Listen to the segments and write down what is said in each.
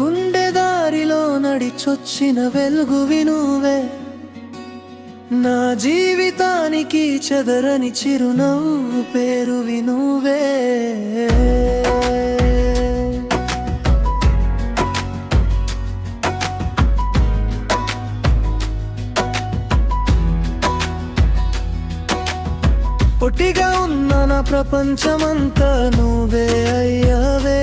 గుండె దారిలో నడిచొచ్చిన వెలుగువి నువ్వే, నా జీవితానికి చెదరని చిరునవ్వు పేరువి నువ్వే. పొట్టిగా ఉన్న నా ప్రపంచమంతా నువ్వే అయ్యావే,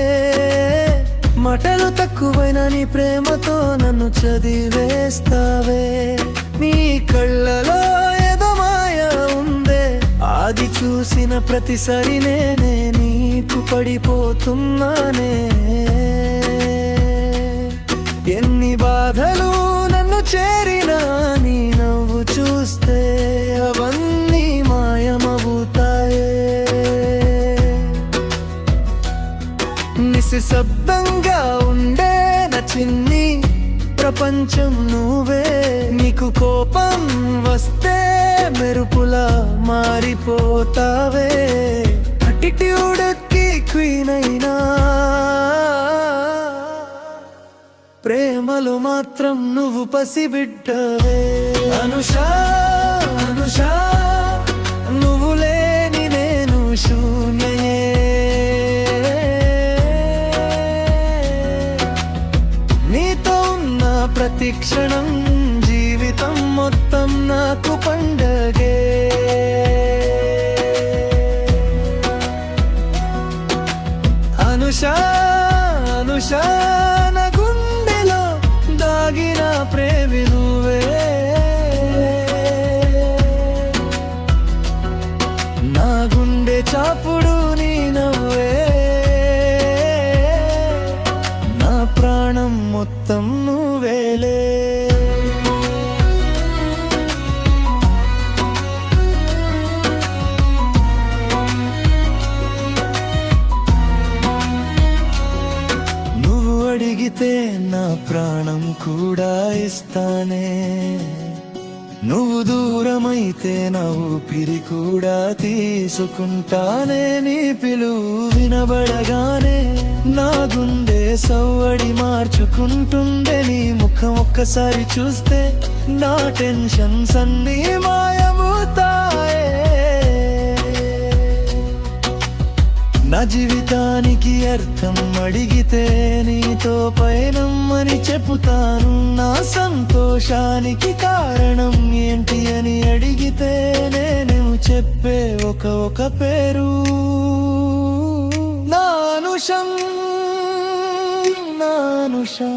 మాటలు తక్కువైన నీ ప్రేమతో నన్ను చదివేస్తావే. నీ కళ్ళలో ఏదో మాయ ఉందే, అది చూసిన ప్రతిసారి నేనే నీకు పడిపోతున్నానే. ఎన్ని బాధలు నన్ను చేరినా నీ నవ్వు చూస్తే అవన్నీ మాయమవుతాయే. నిశ్శబ్దంగా ఉండే నా చిన్ని ప్రపంచం నువ్వే, నీకు కోపం వస్తే మెరుపులా మారిపోతావే. అటిట్యూడ్కి క్వీన్ అయినా ప్రేమలో మాత్రం నువ్వు పసిబిడ్డవే. అనుషా అనుషా, నువ్వు లేని నేను శూన్యయే. నీతో ఉన్న ప్రతి క్షణం జీవితం మొత్తం నాకు పండగే. అనుషా అనుషా, నా గుండెలో దాగిన ప్రేమి నువ్వే, నా గుండె చాపుడు నీ నవ్వే, నా ప్రాణం మొత్తం నువ్వేలే. అడిగితే నా ప్రాణం కూడా ఇస్తానే, నువ్వు దూరమైతే నా ఊపిరి కూడా తీసుకుంటానే. నీ పిలువు వినబడగానే నా గుండె సవ్వడి మార్చుకుంటుండే, నీ ముఖం ఒక్కసారి చూస్తే నా టెన్షన్స్ అన్నీ మాయమవుతాయే. నా జీవితానికి అర్థం అడిగితే నీతో పయనమని చెప్పుతాను, నా సంతోషానికి కారణం ఏంటి అని అడిగితే నేను చెప్పే ఒక పేరు నా అనుషం, నా అనుషా.